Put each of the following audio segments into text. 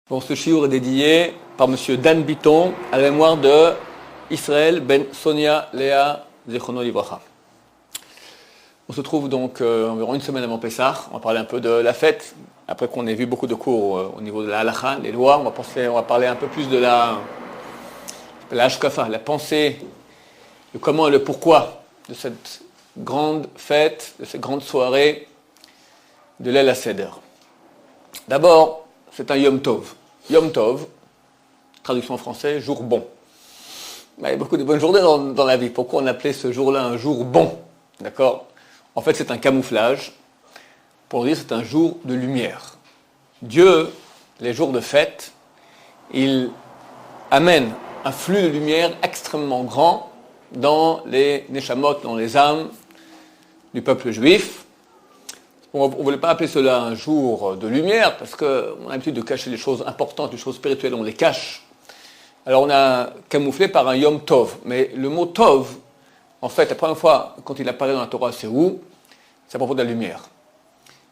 Bon, ce shiur est dédié par Monsieur Dan Bitton à la mémoire de Israël Ben Sonia Léa Zichrono Livracha. On se trouve donc environ une semaine avant Pessah. On va parler un peu de la fête. Après qu'on ait vu beaucoup de cours au niveau de la halakha, les lois, on va parler un peu plus de la hashkafa, la pensée, le comment et le pourquoi de cette grande fête, de cette grande soirée de l'El HaSeder. D'abord, c'est un Yom Tov. Yom Tov, traduction en français, jour bon. Il y a beaucoup de bonnes journées dans la vie. Pourquoi on appelait ce jour-là un jour bon? D'accord? En fait, c'est un camouflage pour dire que c'est un jour de lumière. Dieu, les jours de fête, il amène un flux de lumière extrêmement grand dans les neshamot, dans les âmes du peuple juif. On ne voulait pas appeler cela un jour de lumière, parce qu'on a l'habitude de cacher les choses importantes, les choses spirituelles, on les cache. Alors on a camouflé par un Yom Tov. Mais le mot Tov, en fait, la première fois quand il apparaît dans la Torah, c'est où? C'est à propos de la lumière.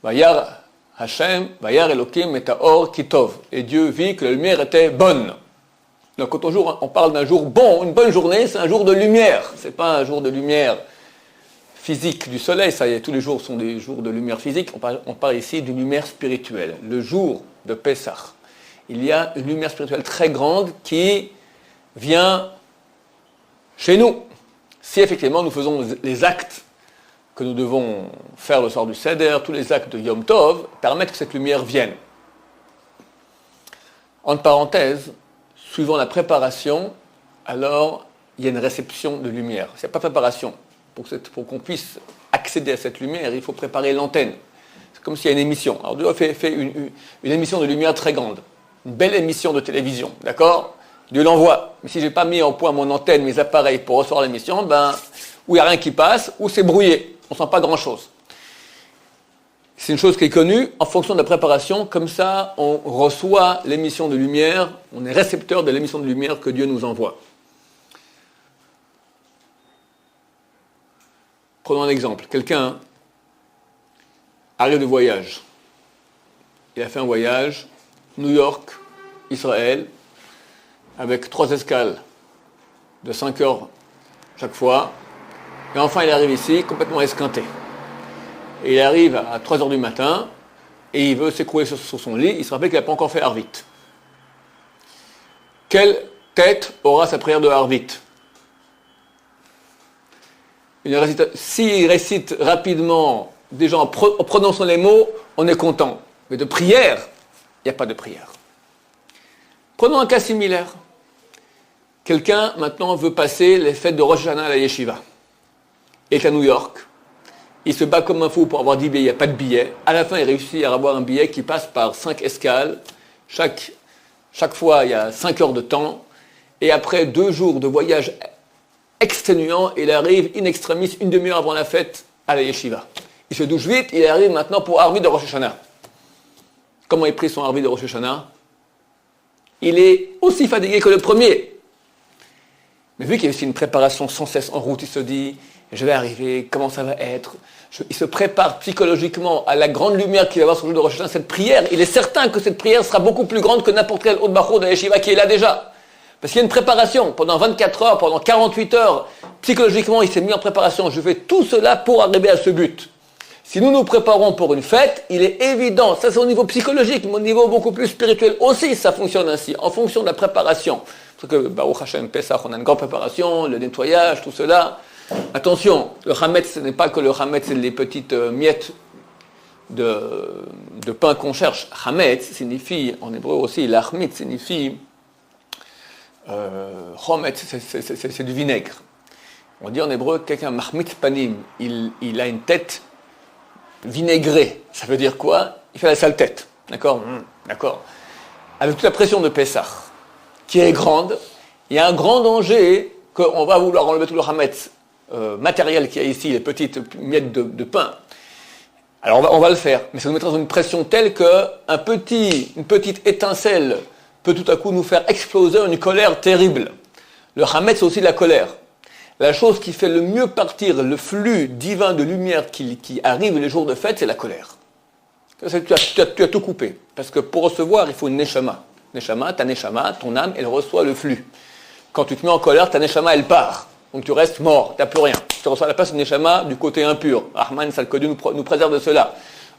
Vayar Hashem, Vayar Elokim et Taor Kitov. Et Dieu vit que la lumière était bonne. Donc quand on parle d'un jour bon, une bonne journée, c'est un jour de lumière. C'est pas un jour de lumière physique du soleil, ça y est, tous les jours sont des jours de lumière physique, on parle ici d'une lumière spirituelle. Le jour de Pessah, il y a une lumière spirituelle très grande qui vient chez nous. Si effectivement nous faisons les actes que nous devons faire le soir du Seder, tous les actes de Yom Tov, permettent que cette lumière vienne. Entre parenthèses, suivant la préparation, alors il y a une réception de lumière. S'il n'y a pas de préparation, pour qu'on puisse accéder à cette lumière, il faut préparer l'antenne. C'est comme s'il y a une émission. Alors Dieu a fait une émission de lumière très grande, une belle émission de télévision, d'accord? Dieu l'envoie. Mais si je n'ai pas mis en point mon antenne, mes appareils pour recevoir l'émission, ou il n'y a rien qui passe, ou c'est brouillé. On ne sent pas grand-chose. C'est une chose qui est connue, en fonction de la préparation, comme ça on reçoit l'émission de lumière, on est récepteur de l'émission de lumière que Dieu nous envoie. Prenons un exemple. Quelqu'un arrive de voyage. Il a fait un voyage, New York, Israël, avec 3 escales de 5 heures chaque fois. Et enfin, il arrive ici, complètement esquinté. Et il arrive à 3 heures du matin, et il veut s'écrouler sur son lit. Il se rappelle qu'il n'a pas encore fait Arvit. Quelle tête aura sa prière de Arvit? S'il récite rapidement, déjà en prononçant les mots, on est content. Mais de prière, il n'y a pas de prière. Prenons un cas similaire. Quelqu'un, maintenant, veut passer les fêtes de Rosh Hashanah à la Yeshiva. Il est à New York. Il se bat comme un fou pour avoir 10 billets. Il n'y a pas de billet. À la fin, il réussit à avoir un billet qui passe par 5 escales. Chaque fois, il y a 5 heures de temps. Et après 2 jours de voyage exténuant, il arrive in extremis, une demi-heure avant la fête à la yeshiva. Il se douche vite, il arrive maintenant pour Arvit de Rosh Hashanah. Comment il prit son Arvit de Rosh Hashanah? Il est aussi fatigué que le premier. Mais vu qu'il y a aussi une préparation sans cesse en route, il se dit, je vais arriver, comment ça va être? Il se prépare psychologiquement à la grande lumière qu'il va avoir sur le jour de Rosh Hashanah, cette prière. Il est certain que cette prière sera beaucoup plus grande que n'importe quel autre bachur de la yeshiva qui est là déjà. Parce qu'il y a une préparation, pendant 24 heures, pendant 48 heures, psychologiquement, il s'est mis en préparation. Je fais tout cela pour arriver à ce but. Si nous nous préparons pour une fête, il est évident, ça c'est au niveau psychologique, mais au niveau beaucoup plus spirituel aussi, ça fonctionne ainsi, en fonction de la préparation. Parce que, Baruch Hashem, Pessah, on a une grande préparation, le nettoyage, tout cela. Attention, le Hametz, ce n'est pas que le Hametz, c'est les petites miettes de pain qu'on cherche. Hametz signifie, en hébreu aussi, l'achmit signifie chomet, c'est du vinaigre. On dit en hébreu, quelqu'un mahmit panim, il a une tête vinaigrée. Ça veut dire quoi? Il fait la sale tête. D'accord? D'accord. Avec toute la pression de Pessah, qui est grande, il y a un grand danger qu'on va vouloir enlever tout le hametz matériel qu'il y a ici, les petites miettes de pain. Alors on va le faire, mais ça nous mettra dans une pression telle qu'une petite étincelle peut tout à coup nous faire exploser une colère terrible. Le hametz, c'est aussi de la colère. La chose qui fait le mieux partir le flux divin de lumière qui arrive les jours de fête, c'est la colère. Tu as tout coupé. Parce que pour recevoir, il faut une neshama. Neshama, ta Neshama, ton âme, elle reçoit le flux. Quand tu te mets en colère, ta Neshama, elle part. Donc tu restes mort, tu n'as plus rien. Tu reçois la place de Neshama du côté impur. Rahman Salkodi nous préserve de cela.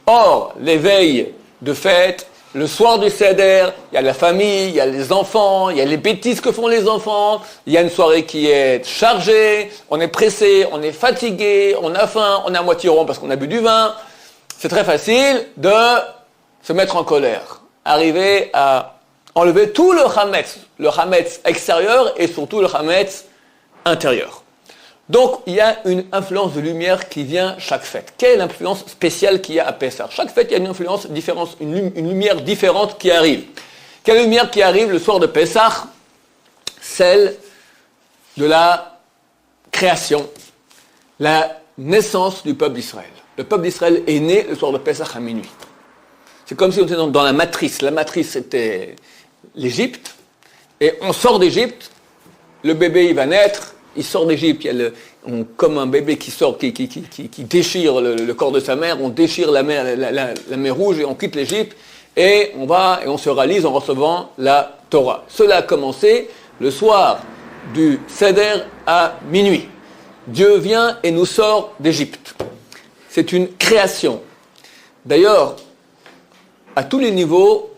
Or, l'éveil de fête, le soir du Seder, il y a la famille, il y a les enfants, il y a les bêtises que font les enfants, il y a une soirée qui est chargée, on est pressé, on est fatigué, on a faim, on est à moitié rond parce qu'on a bu du vin. C'est très facile de se mettre en colère, arriver à enlever tout le Hametz extérieur et surtout le Hametz intérieur. Donc, il y a une influence de lumière qui vient chaque fête. Quelle est l'influence spéciale qu'il y a à Pessah? Chaque fête, il y a une influence différente, une lumière différente qui arrive. Quelle lumière qui arrive le soir de Pessah? Celle de la création, la naissance du peuple d'Israël. Le peuple d'Israël est né le soir de Pessah à minuit. C'est comme si on était dans la matrice. La matrice, c'était l'Égypte. Et on sort d'Égypte, le bébé, il va naître. Il sort d'Égypte, comme un bébé qui sort, qui déchire le corps de sa mère, on déchire la mer Rouge et on quitte l'Égypte et on se réalise en recevant la Torah. Cela a commencé le soir du Seder à minuit. Dieu vient et nous sort d'Égypte. C'est une création. D'ailleurs, à tous les niveaux,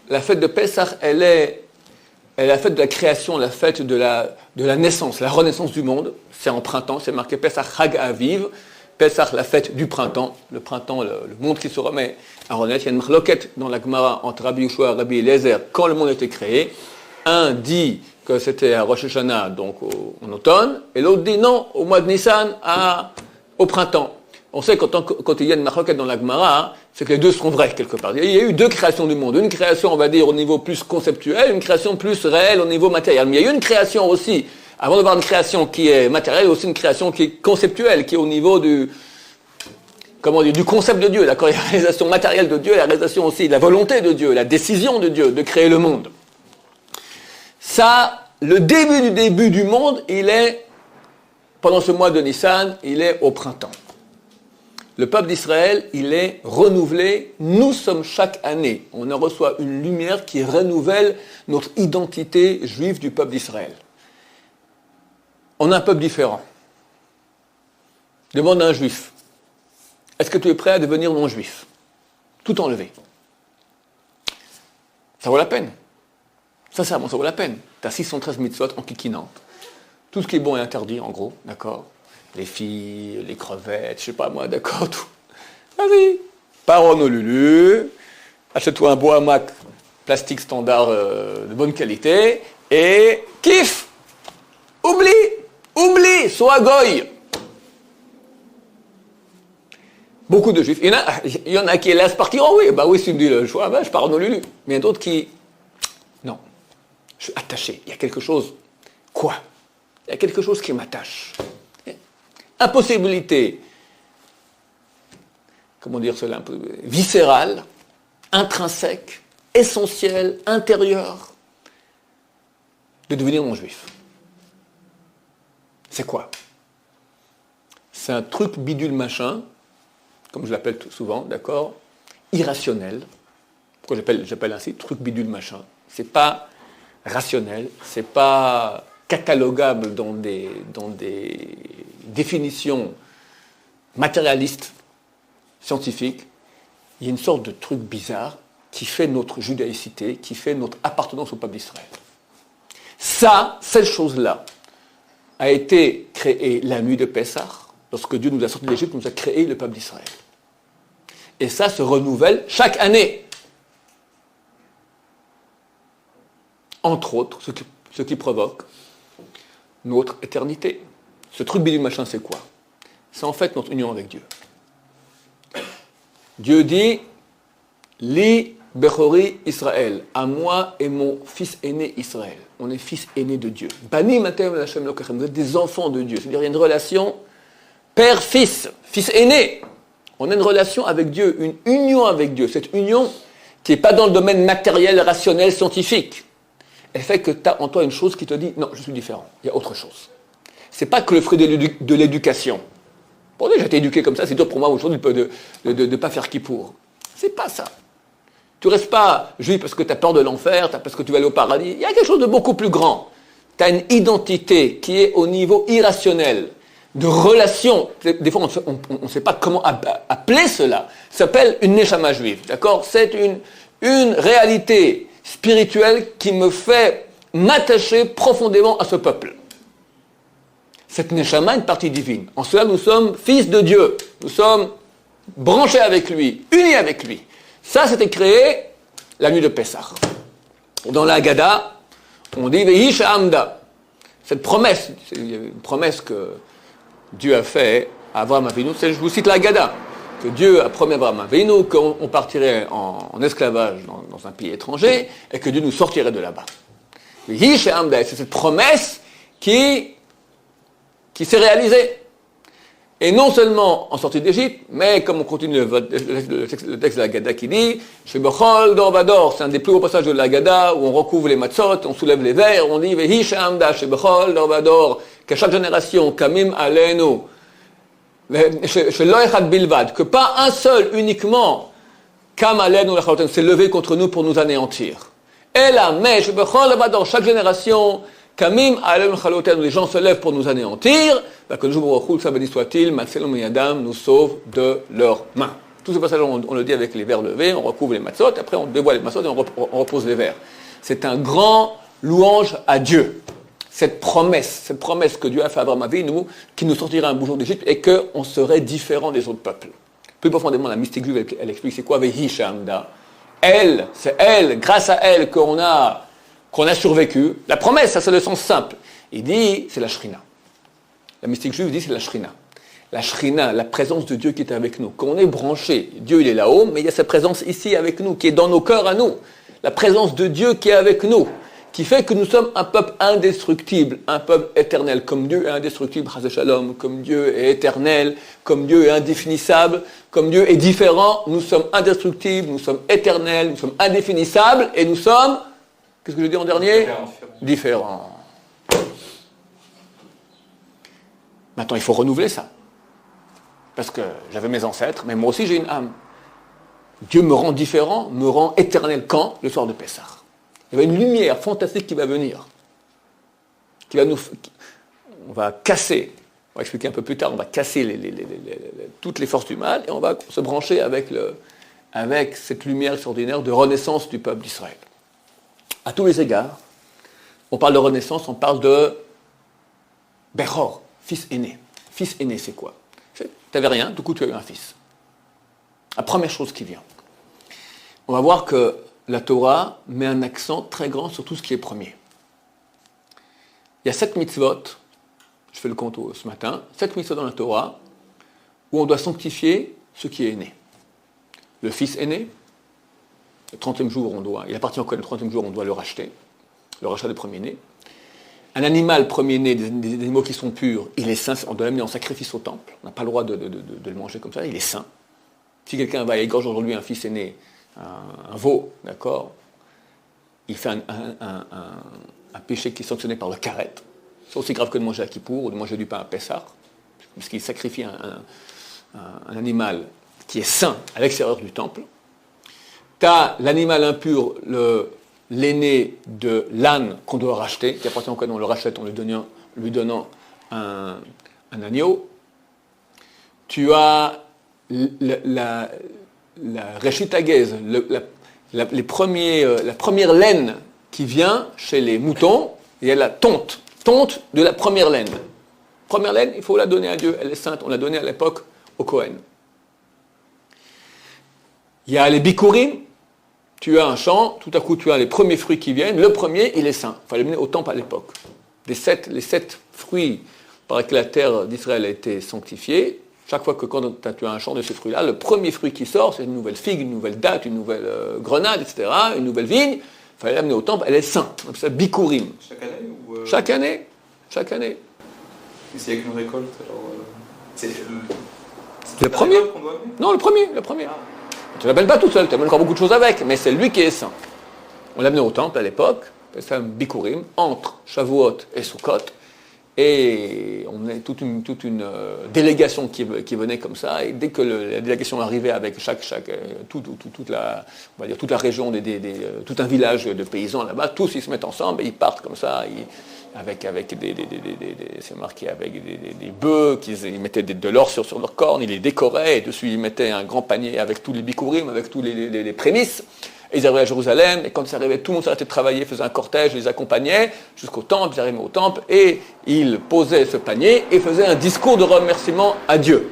la fête de Pessah, elle est la fête de la création, la fête de la naissance, la renaissance du monde. C'est en printemps, c'est marqué Pessah Chag Aviv, Pessah, la fête du printemps, le monde qui se remet à renaître. Il y a une marloquette dans la Gemara entre Rabbi Yehoshua et Rabbi Eliezer quand le monde a été créé. Un dit que c'était à Rosh Hashanah, donc en automne, et l'autre dit non, au mois de Nissan, au printemps. On sait que quand il y a une marloquette dans la Gemara, c'est que les deux sont vrais quelque part. Il y a eu deux créations du monde. Une création, on va dire, au niveau plus conceptuel, une création plus réelle au niveau matériel. Mais il y a eu une création aussi, avant d'avoir une création qui est matérielle, aussi une création qui est conceptuelle, qui est au niveau du concept de Dieu, la réalisation matérielle de Dieu, la réalisation aussi de la volonté de Dieu, la décision de Dieu de créer le monde. Ça, le début du monde, il est, pendant ce mois de Nissan, il est au printemps. Le peuple d'Israël, il est renouvelé. Nous sommes chaque année, on en reçoit une lumière qui renouvelle notre identité juive du peuple d'Israël. On a un peuple différent. Demande à un juif, est-ce que tu es prêt à devenir non-juif? Tout enlever. Ça vaut la peine. Sincèrement, ça vaut la peine. Tu as 613 mitzvot en kikinant. Tout ce qui est bon est interdit, en gros, d'accord? Les filles, les crevettes, je sais pas moi, d'accord, tout. Vas-y, pars en Honolulu, achète-toi un bois hamac plastique standard de bonne qualité, et kiffe. Oublie, sois goy. Beaucoup de juifs, il y en a qui laissent partir, oh oui, bah oui, si tu me dis le choix, bah, je pars en Honolulu. Mais il y a d'autres qui, non, je suis attaché, il y a quelque chose, quoi? Il y a quelque chose qui m'attache. Impossibilité, comment dire cela, un peu viscérale, intrinsèque, essentielle, intérieure, de devenir non-juif. C'est quoi? C'est un truc bidule machin, comme je l'appelle souvent, d'accord, irrationnel. Pourquoi j'appelle ainsi truc bidule machin? C'est pas rationnel, c'est pas catalogable dans des définitions matérialistes, scientifiques. Il y a une sorte de truc bizarre qui fait notre judaïcité, qui fait notre appartenance au peuple d'Israël. Ça, cette chose-là, a été créée la nuit de Pessah, lorsque Dieu nous a sortis d'Égypte, nous a créé le peuple d'Israël. Et ça se renouvelle chaque année. Entre autres, ce qui provoque notre éternité. Ce truc bidule machin, c'est quoi? C'est en fait notre union avec Dieu. Dieu dit, Li Bechori Israël, à moi et mon fils aîné Israël. On est fils aîné de Dieu. Bani Matem Hashem Lokachem, vous êtes des enfants de Dieu. C'est-à-dire, il y a une relation père-fils, fils aîné. On a une relation avec Dieu, une union avec Dieu. Cette union qui n'est pas dans le domaine matériel, rationnel, scientifique. Elle fait que tu as en toi une chose qui te dit, non, je suis différent, il y a autre chose. C'est pas que le fruit de l'éducation. Bon, j'ai été éduqué comme ça, c'est dur pour moi aujourd'hui de ne pas faire Kippour. C'est pas ça. Tu ne restes pas juif parce que tu as peur de l'enfer, parce que tu vas aller au paradis. Il y a quelque chose de beaucoup plus grand. Tu as une identité qui est au niveau irrationnel, de relation. Des fois, on ne sait pas comment appeler cela. Ça s'appelle une neshama juive. D'accord? C'est une réalité spirituelle qui me fait m'attacher profondément à ce peuple. Cette neshama est une partie divine. En cela, nous sommes fils de Dieu. Nous sommes branchés avec lui, unis avec lui. Ça, c'était créé la nuit de Pessah. Dans la Haggadah, on dit Vehi Sha'amda. Cette promesse, c'est une promesse que Dieu a fait à Abraham Avinu. Je vous cite la Haggadah, que Dieu a promis à Abraham Avinu qu'on partirait en esclavage dans un pays étranger et que Dieu nous sortirait de là-bas. Vehi Sha'amda, c'est cette promesse qui s'est réalisée. Et non seulement en sortie d'Égypte, mais comme on continue le texte de la Haggadah qui dit, chez Bechol Dorvador, c'est un des plus hauts passages de la Haggadah où on recouvre les matzot, on soulève les verres, on dit Vehi Sha'amda chez Bechol Dorvador, qu'à chaque génération, Kamim Alenu, chez Loechad Bilvad, que pas un seul uniquement, Kam Alenu Lachaloten, s'est levé contre nous pour nous anéantir. Et là, mais chez Bechol Dorvador, chaque génération, Kamim Alenu Lachaloten, les gens se lèvent pour nous anéantir, que le jour ça béni soit-il, Matselom et Adam nous sauve de leurs mains. Tous ces passages, on le dit avec les verres levés, on recouvre les matzot, après on dévoile les matzot et on repose les verres. C'est un grand louange à Dieu. Cette promesse que Dieu a fait à Abraham Avinu, qui nous sortira un beau jour d'Égypte et qu'on serait différent des autres peuples. Plus profondément, la mystique juive, elle explique c'est quoi Vehi Sha'amda. Elle, c'est elle, grâce à elle qu'on a survécu. La promesse, ça c'est le sens simple. Il dit, c'est la Shrina. La mystique juive dit c'est la Shrina. La Shrina, la présence de Dieu qui est avec nous. Quand on est branché, Dieu il est là-haut, mais il y a sa présence ici avec nous, qui est dans nos cœurs à nous. La présence de Dieu qui est avec nous, qui fait que nous sommes un peuple indestructible, un peuple éternel. Comme Dieu est indestructible, Chas Shalom, comme Dieu est éternel, comme Dieu est indéfinissable, comme Dieu est différent, nous sommes indestructibles, nous sommes éternels, nous sommes indéfinissables, et nous sommes, qu'est-ce que je dis en dernier? Différents. Maintenant, il faut renouveler ça. Parce que j'avais mes ancêtres, mais moi aussi j'ai une âme. Dieu me rend différent, me rend éternel quand? Le soir de Pessah. Il y a une lumière fantastique qui va venir. On va casser, on va expliquer un peu plus tard, on va casser toutes les forces du mal et on va se brancher avec cette lumière extraordinaire de renaissance du peuple d'Israël. À tous les égards, on parle de renaissance, on parle de Bechor. Fils aîné. Fils aîné, c'est quoi? Tu n'avais rien, du coup tu as eu un fils. La première chose qui vient. On va voir que la Torah met un accent très grand sur tout ce qui est premier. Il y a 7 mitzvot, je fais le compte ce matin, 7 mitzvot dans la Torah, où on doit sanctifier ce qui est aîné. Le fils aîné, le 30e jour, il appartient encore le 30e jour, on doit le racheter, le rachat des premiers-nés. Un animal premier-né, des animaux qui sont purs, il est saint, on doit l'amener en sacrifice au temple. On n'a pas le droit de le manger comme ça, il est saint. Si quelqu'un va égorger aujourd'hui un fils aîné, un veau, d'accord, il fait un péché qui est sanctionné par le karet. C'est aussi grave que de manger à Kippour ou de manger du pain à Pessah, parce qu'il sacrifie un animal qui est saint à l'extérieur du temple. Tu as l'animal impur, l'aîné de l'âne qu'on doit racheter, qui appartient au cas où on le rachète en lui donnant un agneau. Tu as la Reshit Hagez, la première laine qui vient chez les moutons, et il y a la tonte de la première laine. Première laine, il faut la donner à Dieu, elle est sainte, on l'a donnée à l'époque au Kohen. Il y a les bikurim. Tu as un champ, tout à coup tu as les premiers fruits qui viennent, le premier il est saint, il fallait le mener au temple à l'époque. Les sept fruits par lesquels la terre d'Israël a été sanctifiée, chaque fois que quand tu as un champ de ces fruits-là, le premier fruit qui sort, c'est une nouvelle figue, une nouvelle date, une nouvelle grenade, etc., une nouvelle vigne, il fallait l'amener au temple, elle est sainte, donc c'est bikurim. Chaque année ou Chaque année. Et s'il y a qu'une récolte, alors c'est le premier qu'on doit amener? Non, le premier. Ah. Tu ne l'amènes pas tout seul, tu amènes encore beaucoup de choses avec, mais c'est lui qui est saint. On l'amenait au temple à l'époque, c'est un bikurim, entre Shavuot et Sukkot, Et on est toute une délégation qui venait comme ça. Et dès que la délégation arrivait avec toute la région, tout un village de paysans là-bas, tous ils se mettent ensemble et ils partent comme ça. Avec c'est marqué avec des bœufs, ils mettaient de l'or sur leurs cornes, ils les décoraient, et dessus ils mettaient un grand panier avec tous les bikurim, avec tous les prémices. Et ils arrivaient à Jérusalem, et quand ils arrivaient, tout le monde s'arrêtait de travailler, faisait un cortège, les accompagnait jusqu'au temple, ils arrivaient au temple, et ils posaient ce panier et faisaient un discours de remerciement à Dieu.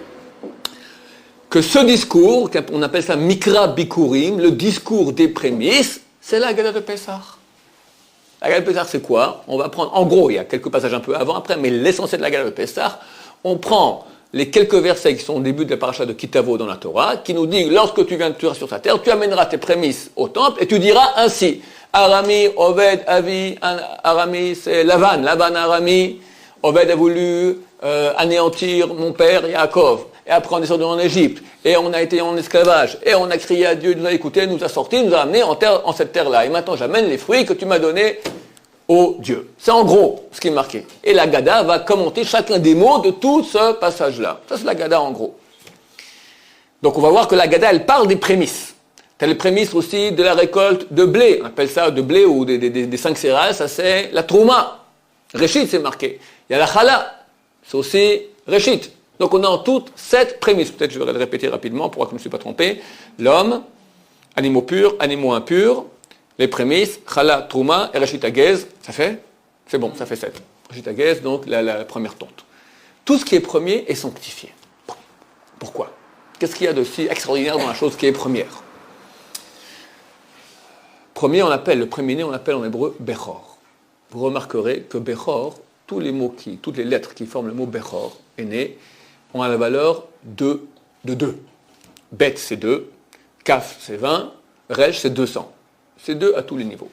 Que ce discours, on appelle ça Mikra Bikurim, le discours des prémices, c'est la Haggadah de Pessah. La Haggadah de Pessah, c'est quoi? On va prendre, en gros, il y a quelques passages un peu avant, après, mais l'essentiel de la Haggadah de Pessah, on prend les quelques versets qui sont au début de la paracha de Kitavo dans la Torah, qui nous dit, lorsque tu viendras sur ta terre, tu amèneras tes prémices au temple, et tu diras ainsi, Arami, Oved, Avi, Arami, c'est Lavan, Arami, Oved a voulu anéantir mon père Yaakov, et après on est descendu en Égypte, et on a été en esclavage, et on a crié à Dieu, il nous a écouté, nous a sortis, nous a amenés en cette terre-là, et maintenant j'amène les fruits que tu m'as donnés au Dieu. C'est en gros ce qui est marqué. Et la Haggadah va commenter chacun des mots de tout ce passage-là. Ça, c'est la Haggadah en gros. Donc on va voir que la Haggadah, elle parle des prémices. T'as les prémices aussi de la récolte de blé. On appelle ça de blé ou des 5 céréales, ça c'est la Trouma. Réchit, c'est marqué. Il y a la Chala, c'est aussi Réchit. Donc on a en tout 7 prémices. Peut-être je vais le répéter rapidement pour que je ne me suis pas trompé. L'homme, animaux purs, animaux impurs, les prémices, Chala, Trouma et Réchit Hagez, ça fait? C'est bon, ça fait 7. Réchit Hagez, donc la première tonte. Tout ce qui est premier est sanctifié. Pourquoi? Qu'est-ce qu'il y a de si extraordinaire dans la chose qui est première? Premier, le premier-né, on l'appelle en hébreu Bechor. Vous remarquerez que Bechor, toutes les lettres qui forment le mot Bechor, né, ont la valeur de 2. Bet, c'est 2. Kaf, c'est 20. Rej, c'est 200. C'est 2 à tous les niveaux.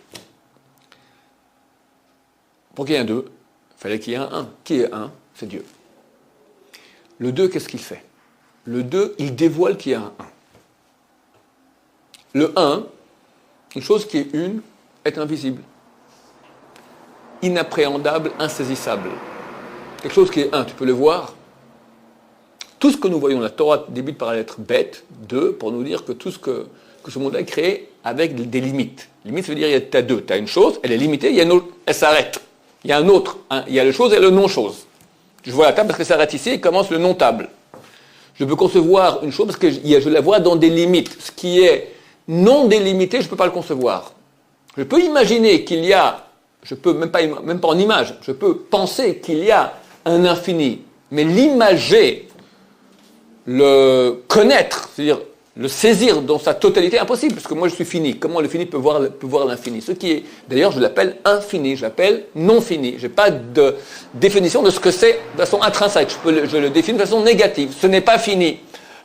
Pour qu'il y ait un 2, il fallait qu'il y ait un 1. Qui est 1? C'est Dieu. Le 2, qu'est-ce qu'il fait? Le 2, il dévoile qu'il y a un 1. Le 1, une chose qui est une, est invisible. Inappréhendable, insaisissable. Quelque chose qui est 1, tu peux le voir. Tout ce que nous voyons, la Torah débute par la lettre Bet, 2, pour nous dire que tout que ce monde est créé avec des limites. Limite, ça veut dire qu'il y a 2. Tu as une chose, elle est limitée, il y a une autre, elle s'arrête. Il y a un autre, il y a le chose et le non-chose. Je vois la table parce qu'elle s'arrête ici et commence le non-table. Je peux concevoir une chose parce que je la vois dans des limites. Ce qui est non délimité, je ne peux pas le concevoir. Je peux imaginer qu'il y a, je peux même pas en image, je peux penser qu'il y a un infini, mais l'imager, le connaître, c'est-à-dire le saisir dans sa totalité, impossible, parce que moi je suis fini. Comment le fini peut voir l'infini? Ce qui est, d'ailleurs, je l'appelle infini, je l'appelle non fini. Je n'ai pas de définition de ce que c'est de façon intrinsèque. Je le définis de façon négative. Ce n'est pas fini.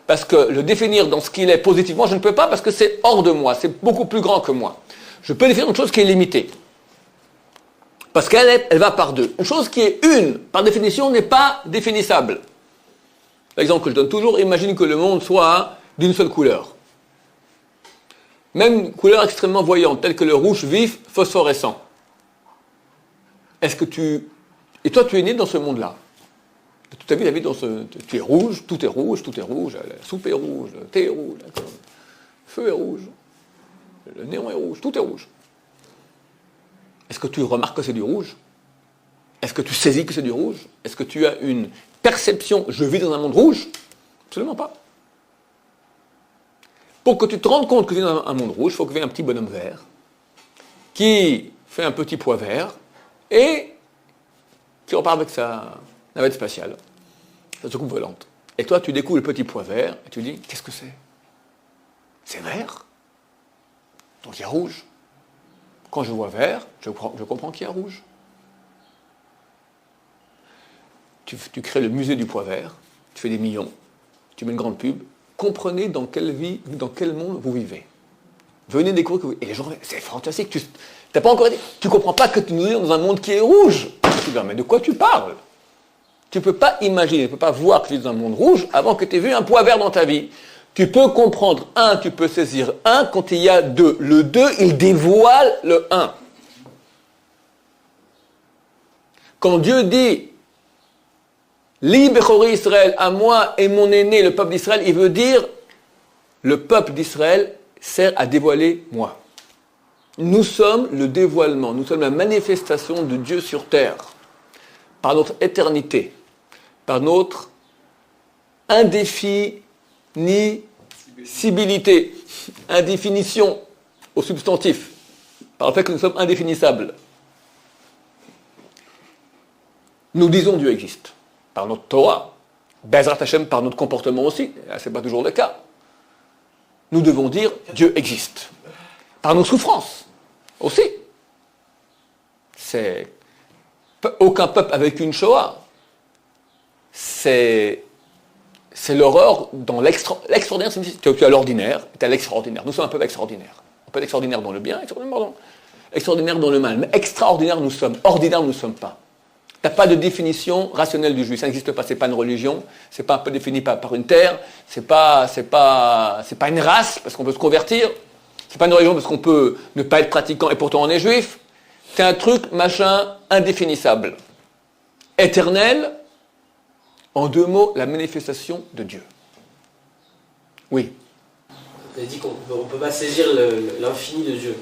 Parce que le définir dans ce qu'il est positivement, je ne peux pas, parce que c'est hors de moi, c'est beaucoup plus grand que moi. Je peux définir une chose qui est limitée. Parce qu'elle va par 2. Une chose qui est une, par définition, n'est pas définissable. L'exemple que je donne toujours, imagine que le monde soit d'une seule couleur. Même couleur extrêmement voyante, telle que le rouge vif phosphorescent. Et toi, tu es né dans ce monde-là. Toute ta vie, tu es rouge, tout est rouge, la soupe est rouge, le thé est rouge, le feu est rouge, le néon est rouge, tout est rouge. Est-ce que tu remarques que c'est du rouge? Est-ce que tu saisis que c'est du rouge? Est-ce que tu as une perception, je vis dans un monde rouge? Absolument pas. Pour que tu te rendes compte que tu es dans un monde rouge, il faut qu'il y ait un petit bonhomme vert qui fait un petit pois vert et qui repart avec sa navette spatiale, sa soucoupe volante. Et toi, tu découvres le petit pois vert et tu dis, qu'est-ce que c'est? C'est vert. Donc il y a rouge. Quand je vois vert, je comprends qu'il y a rouge. Tu crées le musée du pois vert, tu fais des millions, tu mets une grande pub. Comprenez dans quelle monde vous vivez. Venez découvrir que vous... Et les gens, c'est fantastique. Tu ne comprends pas que tu nous es dans un monde qui est rouge. Tu dis, mais de quoi tu parles? Tu ne peux pas imaginer, tu ne peux pas voir que tu es dans un monde rouge avant que tu aies vu un pois vert dans ta vie. Tu peux comprendre un, tu peux saisir un quand il y a 2. Le 2, il dévoile le 1. Quand Dieu dit, Li Bechori Israël, à moi et mon aîné, le peuple d'Israël, il veut dire le peuple d'Israël sert à dévoiler moi. Nous sommes le dévoilement, nous sommes la manifestation de Dieu sur terre, par notre éternité, par notre indéfinissabilité, indéfinition au substantif, par le fait que nous sommes indéfinissables. Nous disons Dieu existe, par notre Torah, Bezrat Hashem par notre comportement aussi, ce n'est pas toujours le cas. Nous devons dire Dieu existe, par nos souffrances aussi. Aucun peuple avec une Shoah, c'est l'horreur dans l'extraordinaire. Tu as l'ordinaire et tu as l'extraordinaire. Nous sommes un peuple extraordinaire. Un peuple extraordinaire dans le bien, extraordinaire dans le mal. Mais extraordinaire nous sommes, ordinaire nous ne sommes pas. Tu n'as pas de définition rationnelle du juif. Ça n'existe pas. Ce n'est pas une religion. Ce n'est pas un peu défini par une terre. Ce n'est pas une race parce qu'on peut se convertir. Ce n'est pas une religion parce qu'on peut ne pas être pratiquant et pourtant on est juif. C'est un truc, machin, indéfinissable. Éternel, en deux mots, la manifestation de Dieu. Oui. Vous avez dit qu'on ne peut pas saisir l'infini de Dieu.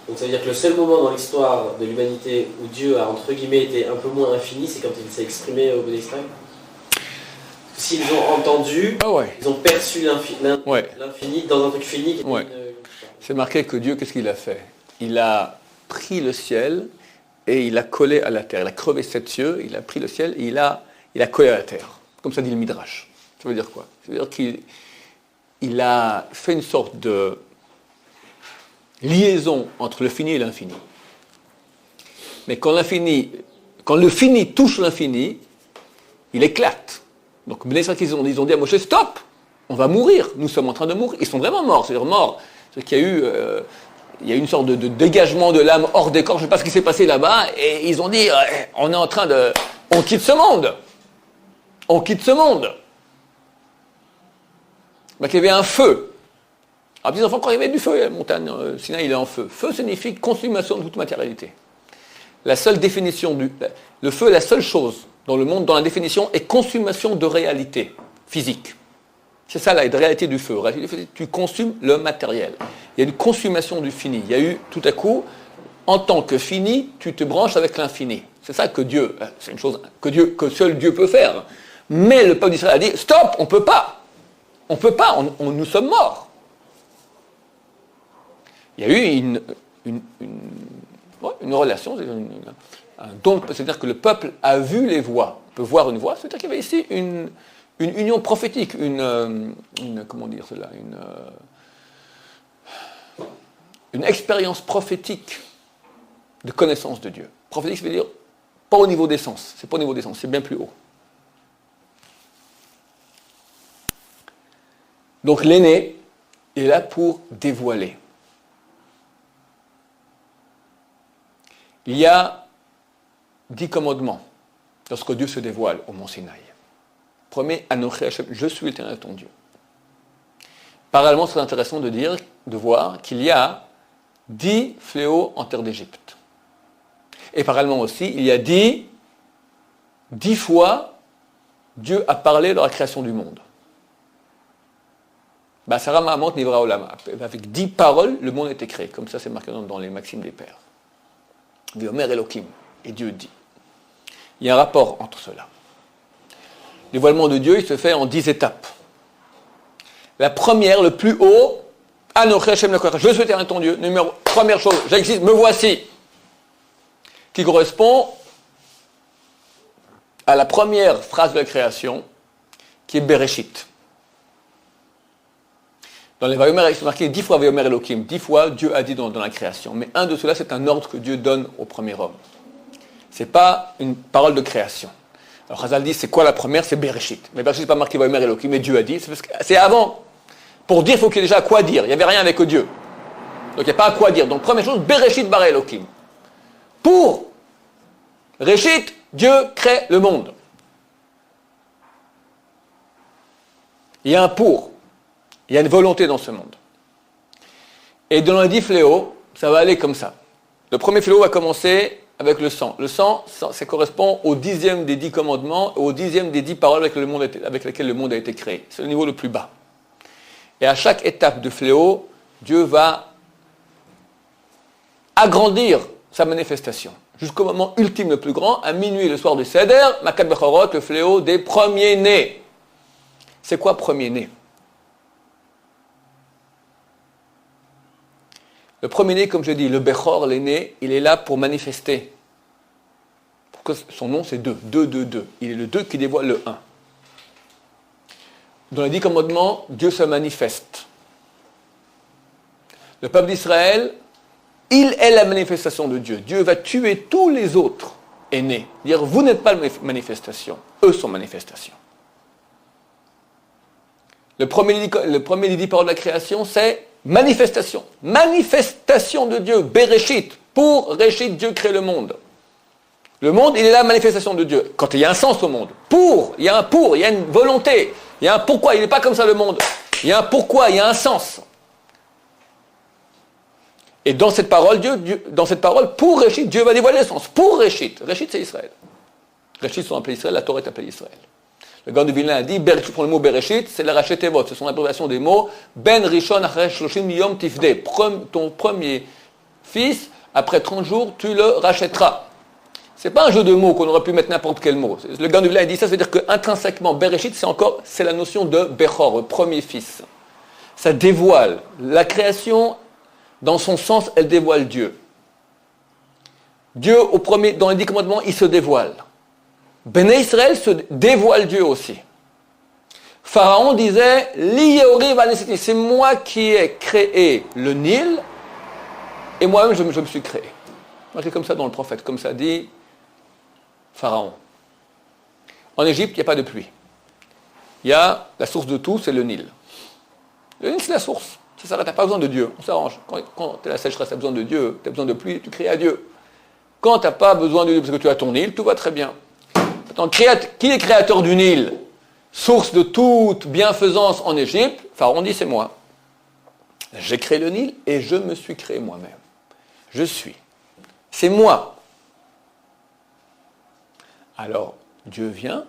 Donc ça veut dire que le seul moment dans l'histoire de l'humanité où Dieu a, entre guillemets, été un peu moins infini, c'est quand il s'est exprimé au bout d'extrême. S'ils ont entendu, ils ont perçu l'infini dans un truc fini. C'est marqué que Dieu, qu'est-ce qu'il a fait? Il a pris le ciel et il l'a collé à la terre. Il a crevé sept cieux, il a pris le ciel et il a collé à la terre. Comme ça dit le Midrash. Ça veut dire quoi? Ça veut dire qu'il a fait une sorte de liaison entre le fini et l'infini. Mais quand le fini touche l'infini, il éclate. Donc, ils ont dit à Moshe, stop, on va mourir, nous sommes en train de mourir. Ils sont vraiment morts, c'est-à-dire morts. C'est-à-dire qu'il y a eu une sorte de dégagement de l'âme hors des corps, je ne sais pas ce qui s'est passé là-bas, et ils ont dit, on est en train de... On quitte ce monde. On quitte ce monde. Donc, il y avait un feu. Alors, petits enfants, quand il y avait du feu, la montagne Sinaï, il est en feu. Feu signifie consommation de toute matérialité. La seule définition le feu, la seule chose dans le monde, dans la définition, est consommation de réalité physique. C'est ça la réalité du feu. Tu consommes le matériel. Il y a une consommation du fini. Il y a eu, tout à coup, en tant que fini, tu te branches avec l'infini. C'est ça que Dieu, c'est une chose que seul Dieu peut faire. Mais le peuple d'Israël a dit, stop, on ne peut pas. On ne peut pas, nous sommes morts. Il y a eu une relation, un don, c'est-à-dire que le peuple a vu les voix. On peut voir une voix, c'est-à-dire qu'il y avait ici une union prophétique, comment dire cela, une expérience prophétique de connaissance de Dieu. Prophétique, ça veut dire pas au niveau des sens, c'est pas au niveau des sens, c'est bien plus haut. Donc l'aîné est là pour dévoiler. Il y a 10 commandements lorsque Dieu se dévoile au mont Sinaï. Premier, Anochi Hashem, je suis l'Éternel ton Dieu. Parallèlement, c'est intéressant de voir qu'il y a 10 fléaux en terre d'Égypte. Et parallèlement aussi, il y a 10 fois Dieu a parlé de la création du monde. Avec 10 paroles, le monde a été créé. Comme ça, c'est marqué dans les Maximes des Pères. Viomer Elohim, et Dieu dit. Il y a un rapport entre cela. Le dévoilement de Dieu, il se fait en 10 étapes. La première, le plus haut, Anochi Hashem Elokecha, je suis l'Éternel ton Dieu. Première chose, j'existe, me voici. Qui correspond à la première phrase de la création, qui est Bereshit. Dans les Vayomer, il est marqué 10 fois Vayomer Elohim, 10 fois Dieu a dit dans la création. Mais un de ceux-là, c'est un ordre que Dieu donne au premier homme. Ce n'est pas une parole de création. Alors Chazal dit, c'est quoi la première? C'est Bereshit. Mais Bereshit, c'est pas marqué Vayomer Elohim, mais Dieu a dit. C'est avant. Pour dire, il faut qu'il y ait déjà à quoi dire. Il n'y avait rien avec Dieu. Donc il n'y a pas à quoi dire. Donc première chose, Bereshit bara Elohim. Pour Réchit, Dieu crée le monde. Il y a un pour. Il y a une volonté dans ce monde. Et dans les 10 fléaux, ça va aller comme ça. Le premier fléau va commencer avec le sang. Le sang, ça correspond au 10e des 10 commandements, au 10e des 10 paroles avec lesquelles le monde a été créé. C'est le niveau le plus bas. Et à chaque étape de fléau, Dieu va agrandir sa manifestation. Jusqu'au moment ultime le plus grand, à minuit le soir du Seder, Makat Bechorot, le fléau des premiers-nés. C'est quoi premier-né? Le premier-né, comme je dis, le Bechor, l'aîné, il est là pour manifester. Son nom, c'est 2. 2, 2, 2. Il est le 2 qui dévoile le 1. Dans les 10 commandements, Dieu se manifeste. Le peuple d'Israël, il est la manifestation de Dieu. Dieu va tuer tous les autres aînés. Dire, vous n'êtes pas la manifestation. Eux sont manifestation. Le premier des 10 paroles de la création, c'est manifestation. Manifestation de Dieu. Bereshit. Pour Réchit, Dieu crée le monde. Le monde, il est la manifestation de Dieu. Quand il y a un sens au monde. Il y a une volonté. Il y a un pourquoi. Il n'est pas comme ça le monde. Il y a un pourquoi, il y a un sens. Et dans cette parole, pour Réchit, Dieu va dévoiler le sens. Pour Réchit. Réchit, c'est Israël. Réchit sont appelés Israël, la Torah est appelée Israël. Le Gaon de Vilna a dit, pour le mot Bereshit, c'est la Rachet Tevot. Ce sont l'abréviation des mots Ben Rishon Achare Shloshim Yom Tifde. Ton premier fils, après 30 jours, tu le rachèteras. C'est pas un jeu de mots qu'on aurait pu mettre n'importe quel mot. Le Gaon de Vilna a dit ça, ça veut dire qu'intrinsèquement, Bereshit, c'est la notion de Bechor, le premier fils. Ça dévoile. La création, dans son sens, elle dévoile Dieu. Dieu, dans les 10 commandements, il se dévoile. Béné Israël se dévoile Dieu aussi. Pharaon disait, c'est moi qui ai créé le Nil, et moi-même je me suis créé. C'est comme ça dans le prophète, comme ça dit Pharaon. En Égypte, il n'y a pas de pluie. Il y a la source de tout, c'est le Nil. Le Nil, c'est la source. Ça s'arrête, tu n'as pas besoin de Dieu, on s'arrange. Quand tu as la sécheresse, tu as besoin de Dieu, tu as besoin de pluie, tu cries à Dieu. Quand tu n'as pas besoin de Dieu parce que tu as ton Nil, tout va très bien. Attends, qui est créateur du Nil? Source de toute bienfaisance en Égypte, Pharaon dit c'est moi. J'ai créé le Nil et je me suis créé moi-même. Je suis. C'est moi. Alors, Dieu vient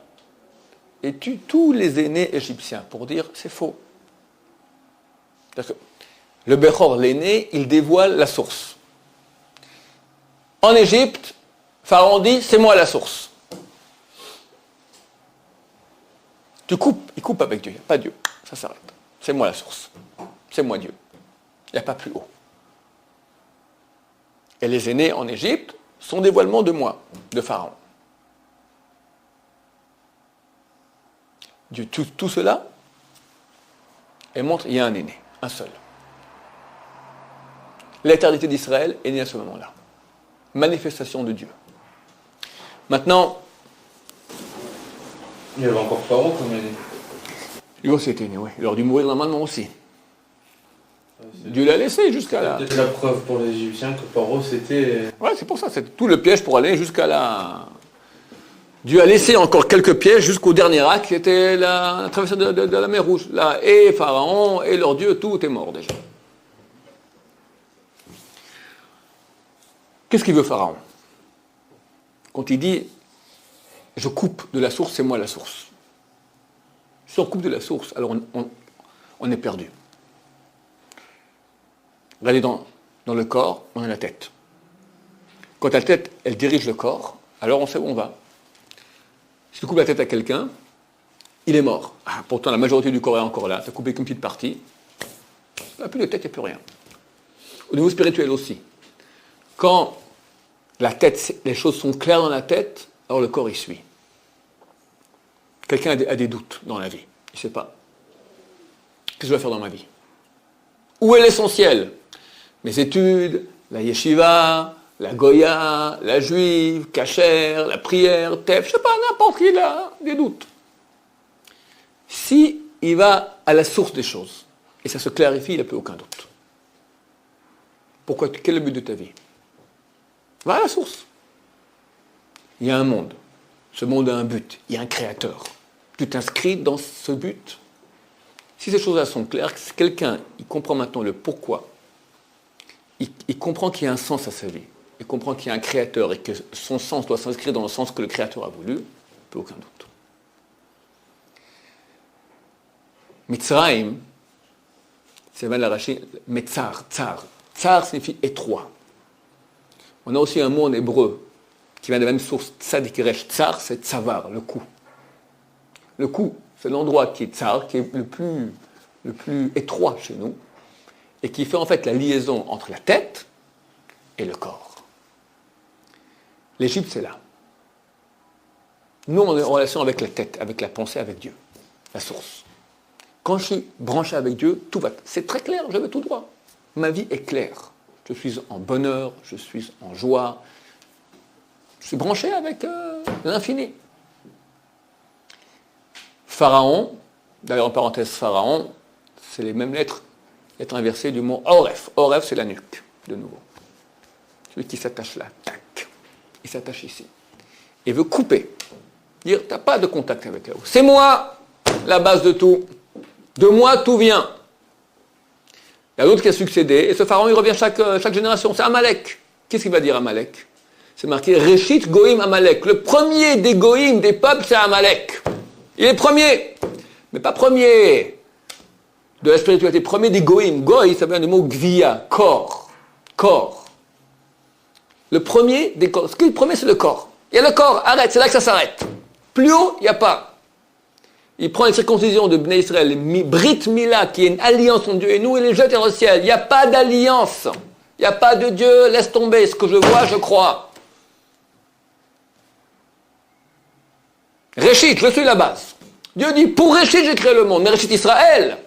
et tue tous les aînés égyptiens pour dire c'est faux. Parce que le Bechor, l'aîné, il dévoile la source. En Égypte, Pharaon dit c'est moi la source. Il coupe avec Dieu, il n'y a pas Dieu, ça s'arrête. C'est moi la source, c'est moi Dieu. Il n'y a pas plus haut. Et les aînés en Égypte sont dévoilement de moi, de Pharaon. Dieu tue tout cela et montre qu'il y a un aîné, un seul. L'éternité d'Israël est née à ce moment-là. Manifestation de Dieu. Maintenant, il y avait encore Pharaon comme aîné. Lui aussi était né, oui. Il aurait dû mourir normalement aussi. Dieu l'a laissé jusqu'à là. C'est peut-être la preuve pour les Égyptiens que Pharaon c'était. Ouais, c'est pour ça, c'est tout le piège pour aller jusqu'à là. Dieu a laissé encore quelques pièges jusqu'au dernier acte qui était la traversée de la mer Rouge. Là, et Pharaon, et leur Dieu, tout est mort déjà. Qu'est-ce qu'il veut Pharaon? Quand il dit je coupe de la source, c'est moi la source. Si on coupe de la source, alors on est perdu. Regardez dans le corps, on a la tête. Quand la tête, elle dirige le corps, alors on sait où on va. Si tu coupes la tête à quelqu'un, il est mort. Ah, pourtant, la majorité du corps est encore là. Tu as coupé qu'une petite partie. Il n'y a plus de tête, il n'y a plus rien. Au niveau spirituel aussi. Quand la tête, les choses sont claires dans la tête, alors le corps y suit. Quelqu'un a des doutes dans la vie. Il ne sait pas. Qu'est-ce que je dois faire dans ma vie? Où est l'essentiel? Mes études, la yeshiva, la goya, la juive, kasher, la prière, tef, je ne sais pas, n'importe qui a des doutes. Si il va à la source des choses, et ça se clarifie, il n'a plus aucun doute. Pourquoi? Quel est le but de ta vie? Va à la source. Il y a un monde. Ce monde a un but. Il y a un créateur. Tu t'inscris dans ce but. Si ces choses-là sont claires, si quelqu'un il comprend maintenant le pourquoi, il comprend qu'il y a un sens à sa vie. et comprend qu'il y a un créateur et que son sens doit s'inscrire dans le sens que le créateur a voulu, plus aucun doute. Mitzrayim, c'est mal arraché, Metzar, tsar. Tsar signifie étroit. On a aussi un mot en hébreu qui vient de la même source, tzadik resh. Tsar, c'est tsavar, le cou. Le cou, c'est l'endroit qui est tsar, qui est le plus étroit chez nous, et qui fait en fait la liaison entre la tête et le corps. L'Égypte, c'est là. Nous, on est en relation avec la tête, avec la pensée, avec Dieu, la source. Quand je suis branché avec Dieu, tout va. C'est très clair, je vais tout droit. Ma vie est claire. Je suis en bonheur, je suis en joie. Je suis branché avec l'infini. Pharaon, d'ailleurs en parenthèse Pharaon, c'est les mêmes lettres inversées du mot Oref. Oref, c'est la nuque, de nouveau. Celui qui s'attache là, tac. Il s'attache ici. Il veut couper. Dire, tu n'as pas de contact avec là-haut. C'est moi, la base de tout. De moi, tout vient. Il y a l'autre qui a succédé, et ce pharaon, il revient chaque génération. C'est Amalek. Qu'est-ce qu'il va dire Amalek? C'est marqué Réchit Goïm Amalek. Le premier des Goïm, des peuples, c'est Amalek. Il est premier. Mais pas premier de la spiritualité. Premier des Goïm. Goï, ça vient du mot Gvia, corps. Corps. Le premier des corps. Ce qui est le premier, c'est le corps. Il y a le corps, arrête, c'est là que ça s'arrête. Plus haut, il n'y a pas. Il prend les circoncisions de Bnei Israël, Brit Mila, qui est une alliance entre Dieu et nous, et les jette dans le ciel. Il n'y a pas d'alliance. Il n'y a pas de Dieu, laisse tomber. Ce que je vois, je crois. Réchit, je suis la base. Dieu dit, pour Réchit, j'ai créé le monde. Mais Réchit Israël,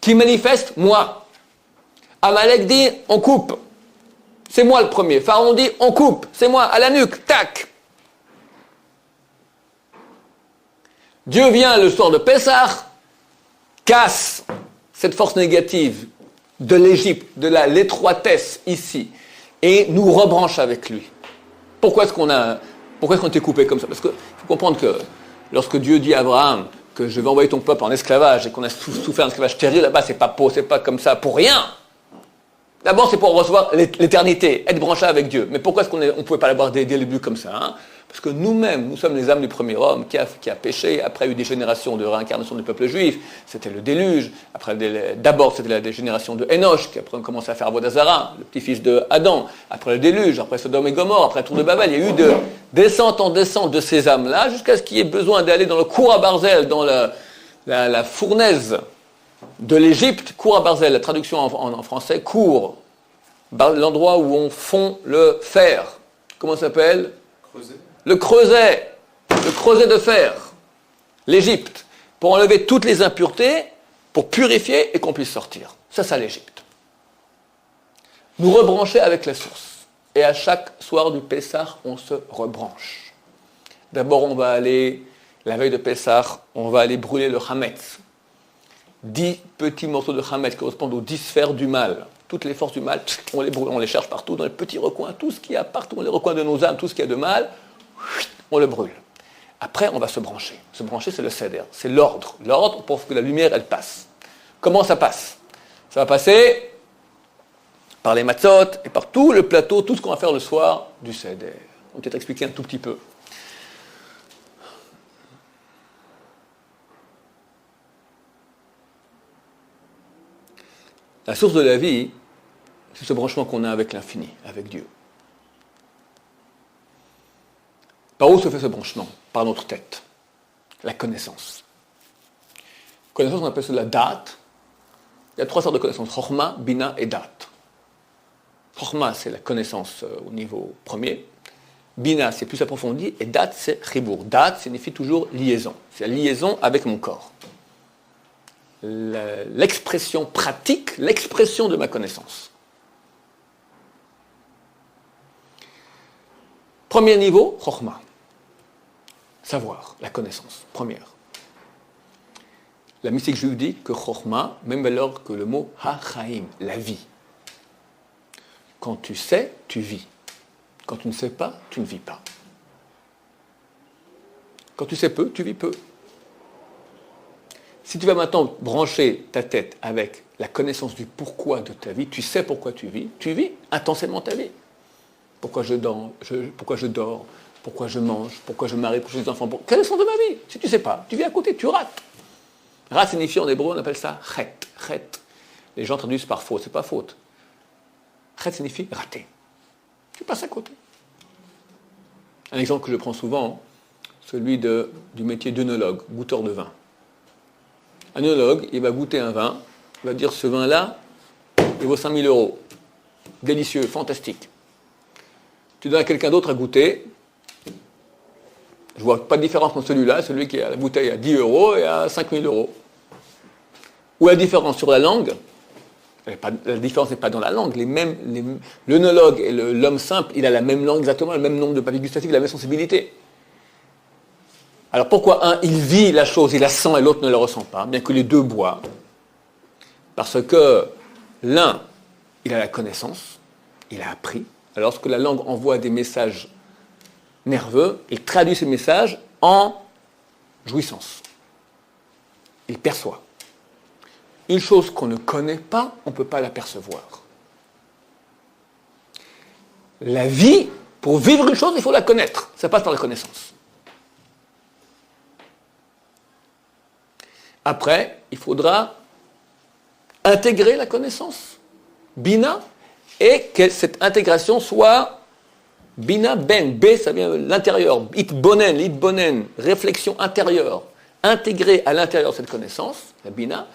qui manifeste moi. Amalek dit, on coupe. C'est moi le premier. Pharaon dit, on coupe. C'est moi, à la nuque, tac. Dieu vient le soir de Pessah, casse cette force négative de l'Égypte, de l'étroitesse ici, et nous rebranche avec lui. Pourquoi est-ce qu'on était coupé comme ça? Parce qu'il faut comprendre que lorsque Dieu dit à Abraham que je vais envoyer ton peuple en esclavage et qu'on a souffert un esclavage terrible, là-bas c'est pas comme ça pour rien. D'abord c'est pour recevoir l'éternité, être branché avec Dieu. Mais pourquoi est-ce qu'on ne pouvait pas l'avoir dès le début comme ça, hein? Parce que nous-mêmes, nous sommes les âmes du premier homme qui a péché. Après, il y a eu des générations de réincarnation du peuple juif. C'était le déluge. Après, d'abord, c'était la génération de Enoch, qui après on commençait à faire Avodazara, le petit-fils de Adam. Après le déluge, après Sodome et Gomorrhe, après la tour de Babel. Il y a eu de descente en descente de ces âmes-là, jusqu'à ce qu'il y ait besoin d'aller dans le cour à Barzel, dans la fournaise de l'Égypte. Cour à Barzel, la traduction en français, cour, l'endroit où on fond le fer. Comment ça s'appelle? Creuset. Le creuset de fer, l'Égypte, pour enlever toutes les impuretés, pour purifier et qu'on puisse sortir. C'est ça l'Égypte. Nous rebrancher avec la source. Et à chaque soir du Pessah, on se rebranche. D'abord, on va aller, la veille de Pessah, on va aller brûler le Hametz. 10 petits morceaux de Hametz correspondent aux 10 sphères du mal. Toutes les forces du mal, on les brûle, on les cherche partout, dans les petits recoins, tout ce qu'il y a partout, dans les recoins de nos âmes, tout ce qu'il y a de mal, on le brûle. Après, on va se brancher. Se brancher, c'est le seder, c'est l'ordre. L'ordre pour que la lumière, elle passe. Comment ça passe? Ça va passer par les matzot et par tout le plateau, tout ce qu'on va faire le soir du seder. On va peut-être expliquer un tout petit peu. La source de la vie, c'est ce branchement qu'on a avec l'infini, avec Dieu. Par où se fait ce branchement? Par notre tête. La connaissance. Connaissance, on appelle ça la date. Il y a 3 sortes de connaissances. Chokhma, Bina et date. Chokhma, c'est la connaissance au niveau premier. Bina, c'est plus approfondi. Et date, c'est chibour. Date signifie toujours liaison. C'est la liaison avec mon corps. L'expression pratique, l'expression de ma connaissance. Premier niveau, Chokhma. Savoir, la connaissance, première. La mystique juive dit que Chokhma, même valeur que le mot Ha-Chaim, la vie. Quand tu sais, tu vis. Quand tu ne sais pas, tu ne vis pas. Quand tu sais peu, tu vis peu. Si tu vas maintenant brancher ta tête avec la connaissance du pourquoi de ta vie, tu sais pourquoi tu vis intensément ta vie. pourquoi je dors, pourquoi je mange, pourquoi je me marie, pourquoi j'ai des enfants, quel est le sens de ma vie? Si tu ne sais pas, tu vis à côté, tu rates. Rat signifie en hébreu, on appelle ça chet. Chet. Les gens traduisent par faute, c'est pas faute. Chet signifie rater. Tu passes à côté. Un exemple que je prends souvent, celui du métier d'œnologue, goûteur de vin. Un œnologue, il va goûter un vin, il va dire ce vin-là, il vaut 5 000 euros. Délicieux, fantastique. Tu donnes à quelqu'un d'autre à goûter, je ne vois pas de différence entre celui-là, celui qui a la bouteille à 10 euros et à 5 000 euros. Où la différence sur la langue, la différence n'est pas dans la langue, l'œnologue et l'homme simple, il a la même langue exactement, le même nombre de papilles gustatives, la même sensibilité. Alors pourquoi un, il vit la chose, il la sent et l'autre ne la ressent pas, bien que les deux boivent? Parce que l'un, il a la connaissance, il a appris, alors que la langue envoie des messages nerveux, il traduit ces messages en jouissance. Il perçoit. Une chose qu'on ne connaît pas, on ne peut pas l'apercevoir. La vie, pour vivre une chose, il faut la connaître. Ça passe par la connaissance. Après, il faudra intégrer la connaissance, bina, et que cette intégration soit bina ben, b, ça vient de l'intérieur, itbonen, réflexion intérieure, intégrer à l'intérieur cette connaissance, la bina,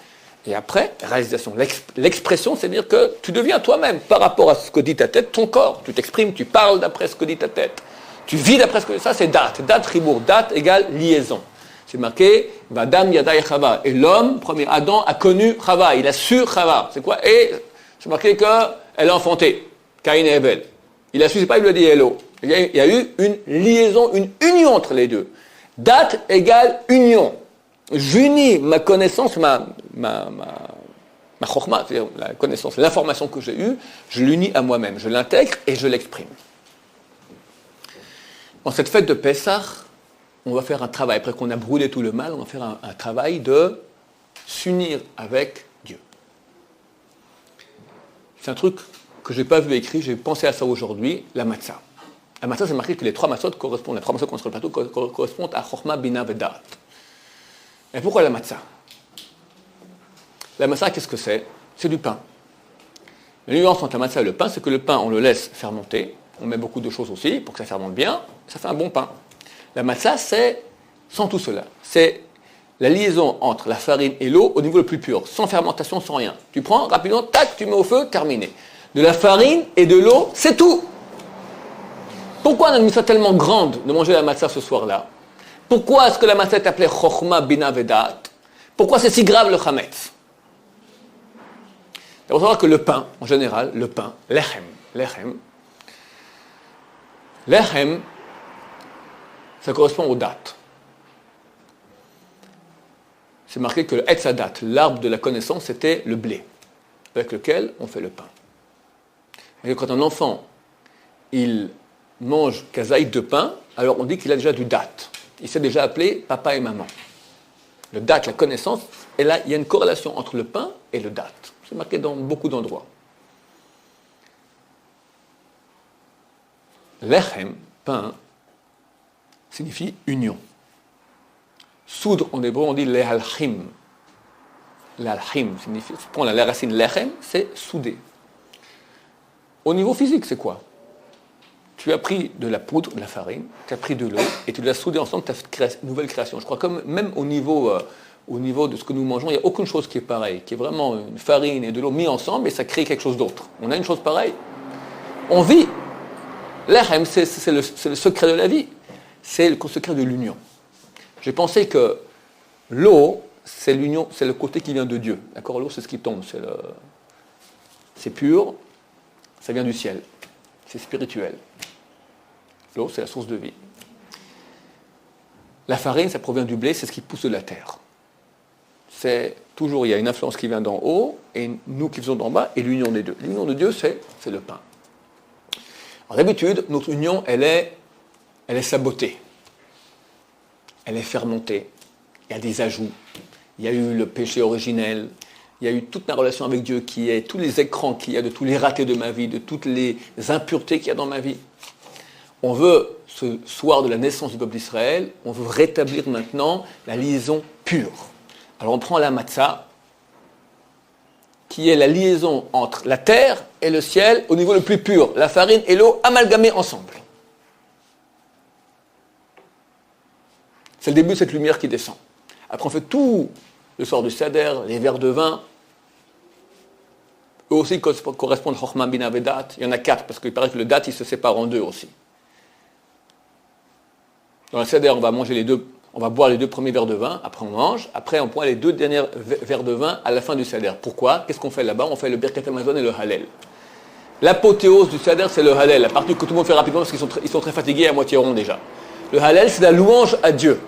et après, réalisation, l'expression, c'est-à-dire que tu deviens toi-même par rapport à ce que dit ta tête, ton corps, tu t'exprimes, tu parles d'après ce que dit ta tête, tu vis d'après ce que ça, c'est date ribour, date égale liaison. C'est marqué, Vadam Yadai Chava. Et l'homme, premier Adam, a connu Chava, il a su Chava. C'est quoi? Et c'est marqué qu'elle a enfanté, Caïn et Abel. Il a su, c'est pas, il lui a dit hello. Il y a eu une liaison, une union entre les deux. Date égale union. J'unis ma connaissance, ma chokma, c'est-à-dire la connaissance, l'information que j'ai eue, je l'unis à moi-même. Je l'intègre et je l'exprime. En cette fête de Pessah, on va faire un travail, après qu'on a brûlé tout le mal, on va faire un travail de s'unir avec Dieu. C'est un truc que je n'ai pas vu écrit, j'ai pensé à ça aujourd'hui, la matzah. La matzah, c'est marqué que les trois matzot correspondent, les trois matzot qu'on sur le plateau correspondent à Chokhmah, Bina, Vedat. Et pourquoi la matzah? La matzah, qu'est-ce que c'est? C'est du pain. La nuance entre la matzah et le pain, c'est que le pain, on le laisse fermenter, on met beaucoup de choses aussi pour que ça fermente bien, ça fait un bon pain. La matzah, c'est sans tout cela. C'est la liaison entre la farine et l'eau au niveau le plus pur, sans fermentation, sans rien. Tu prends rapidement, tac, tu mets au feu, terminé. De la farine et de l'eau, c'est tout. Pourquoi on a une mission tellement grande de manger la matzah ce soir-là? Pourquoi est-ce que la matzah est appelée Chokhmah Bina Vedat? Pourquoi c'est si grave le chametz? Il faut savoir que le pain, en général, le pain, lechem, ça correspond aux dates. C'est marqué que le Etzadat, l'arbre de la connaissance, c'était le blé, avec lequel on fait le pain. Et quand un enfant, il mange kazaït de pain, alors on dit qu'il a déjà du date. Il s'est déjà appelé papa et maman. Le date, la connaissance, et là, il y a une corrélation entre le pain et le date. C'est marqué dans beaucoup d'endroits. Lechem, pain, signifie union. Soudre, en hébreu, on dit lehalchim. Lehalchim signifie, tu prends la racine lechem, c'est souder. Au niveau physique, c'est quoi? Tu as pris de la poudre, de la farine, tu as pris de l'eau, et tu l'as soudé ensemble, tu as fait une nouvelle création. Je crois que même au niveau de ce que nous mangeons, il n'y a aucune chose qui est pareille, qui est vraiment une farine et de l'eau mis ensemble, et ça crée quelque chose d'autre. On a une chose pareille. On vit. L'Echem, c'est le secret de la vie. C'est le secret de l'union. J'ai pensé que l'eau, c'est l'union, c'est le côté qui vient de Dieu. D'accord? L'eau, c'est ce qui tombe. C'est pur, ça vient du ciel. C'est spirituel. L'eau, c'est la source de vie. La farine, ça provient du blé, c'est ce qui pousse de la terre. C'est toujours, il y a une influence qui vient d'en haut, et nous qui faisons d'en bas, et l'union des deux. L'union de Dieu, c'est le pain. Alors, d'habitude, notre union, elle est sabotée. Elle est fermentée. Il y a des ajouts. Il y a eu le péché originel. Il y a eu toute ma relation avec Dieu qui est, tous les écrans qu'il y a de tous les ratés de ma vie, de toutes les impuretés qu'il y a dans ma vie. On veut, ce soir de la naissance du peuple d'Israël, on veut rétablir maintenant la liaison pure. Alors on prend la matzah, qui est la liaison entre la terre et le ciel au niveau le plus pur, la farine et l'eau amalgamées ensemble. C'est le début de cette lumière qui descend. Après on fait tout le soir du Seder, les verres de vin. Eux aussi correspondent à Chochma, Bina et Dat. Il y en a 4, parce qu'il paraît que le Dat, il se sépare en 2 aussi. Dans le Seder, on va boire les 2 premiers verres de vin, après on mange, après on boit les 2 derniers verres de vin à la fin du Seder. Pourquoi? Qu'est-ce qu'on fait là-bas? On fait le Birkat Hamazon et le Hallel. L'apothéose du Seder, c'est le Hallel, la partie que tout le monde fait rapidement parce qu'ils sont très fatigués à moitié rond déjà. Le Hallel, c'est la louange à Dieu.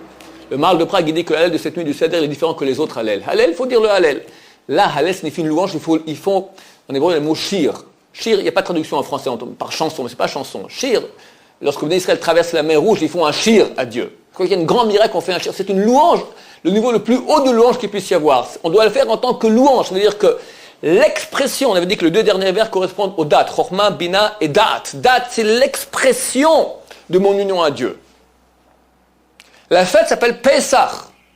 Le Maharal de Prague, il dit que le Hallel de cette nuit du Seder est différent que les autres Hallel. Hallel, il faut dire le Hallel. Là, Hallel signifie une louange, ils font, en hébreu, le mot shir. Shir, il n'y a pas de traduction en français par chanson, mais c'est pas chanson. Shir, lorsque le Israël traverse la mer Rouge, ils font un shir à Dieu. Quand il y a un grand miracle, on fait un shir. C'est une louange, le niveau le plus haut de louange qu'il puisse y avoir. On doit le faire en tant que louange. Ça veut dire que l'expression, on avait dit que les 2 derniers vers correspondent au Dat, Chochma, Bina et Dat. Dat, c'est l'expression de mon union à Dieu. La fête s'appelle Pessah.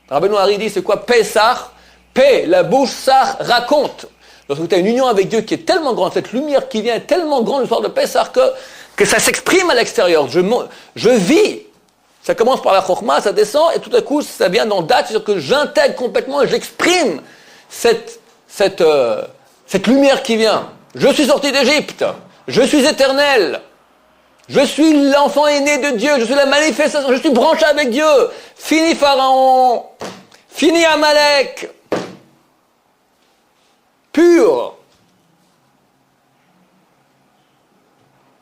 Rabbeinu Hari dit, c'est quoi Pessah? P, la bouche, Sar, raconte. Lorsque tu as une union avec Dieu qui est tellement grande, cette lumière qui vient est tellement grande le soir de Pessah que ça s'exprime à l'extérieur. Je vis. Ça commence par la Chochma, ça descend, et tout à coup, ça vient dans date, c'est-à-dire que j'intègre complètement et j'exprime cette lumière qui vient. Je suis sorti d'Égypte. Je suis éternel. Je suis l'enfant aîné de Dieu. Je suis la manifestation. Je suis branché avec Dieu. Fini Pharaon. Fini Amalek. Pur.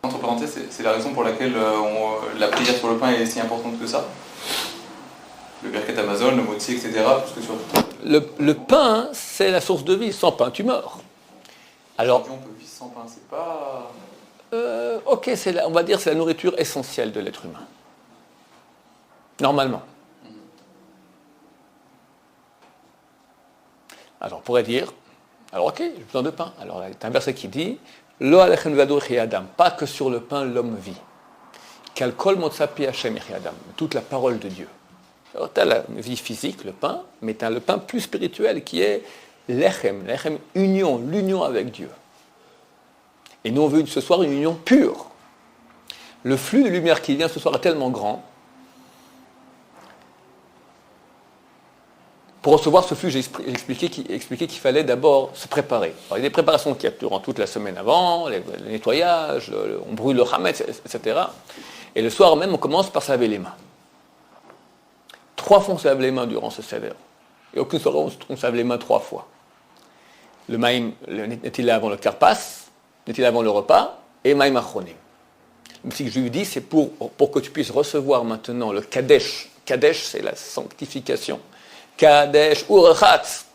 Entre parenthèses, c'est la raison pour laquelle la prière sur le pain est si importante que ça. Le Birkat Hamazon, le Motzi, etc. Parce que sur... le pain, c'est la source de vie. Sans pain, tu meurs. Alors, on peut vivre sans pain, c'est pas... ok, on va dire c'est la nourriture essentielle de l'être humain. Normalement. Alors, on pourrait dire, alors ok, j'ai besoin de pain. Alors, il y a un verset qui dit, Lo alechem vado Adam, pas que sur le pain l'homme vit. Kal kol motza pi Hashem Adam, toute la parole de Dieu. Alors, tu as la vie physique, le pain, mais tu as le pain plus spirituel qui est l'echem union, l'union avec Dieu. Et nous, on veut ce soir une union pure. Le flux de lumière qui vient ce soir est tellement grand. Pour recevoir ce flux, j'ai expliqué qu'il fallait d'abord se préparer. Alors, il y a des préparations qu'il y a durant toute la semaine avant, le nettoyage, on brûle le chametz, etc. Et le soir même, on commence par se laver les mains. 3 fois, on se lave les mains durant ce seder. Et aucune soirée, on se lave les mains 3 fois. Le maïm, le netila avant le karpas, netila avant le repas, et maïm achronim. Ce que je lui dis, c'est pour que tu puisses recevoir maintenant le kadesh. Kadesh, c'est la sanctification. Kadesh ou rechatz.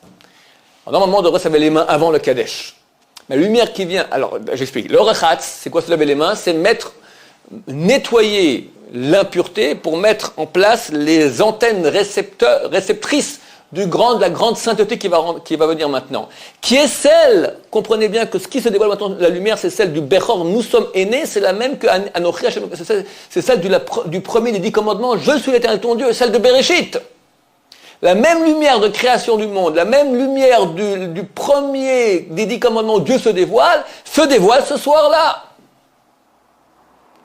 Normalement, on devrait se laver les mains avant le Kadesh. Mais la lumière qui vient, alors j'explique. Le rechatz, c'est quoi se laver les mains? C'est nettoyer l'impureté pour mettre en place les antennes réceptrices de la grande sainteté qui va venir maintenant. Qui est celle, comprenez bien que ce qui se dévoile maintenant, la lumière, c'est celle du Bechor, nous sommes aînés, c'est la même que Anochi Hashem, c'est celle du premier des 10 commandements, je suis l'Éternel ton Dieu, celle de Bereshit. La même lumière de création du monde, la même lumière du premier des 10 commandements, Dieu se dévoile ce soir-là.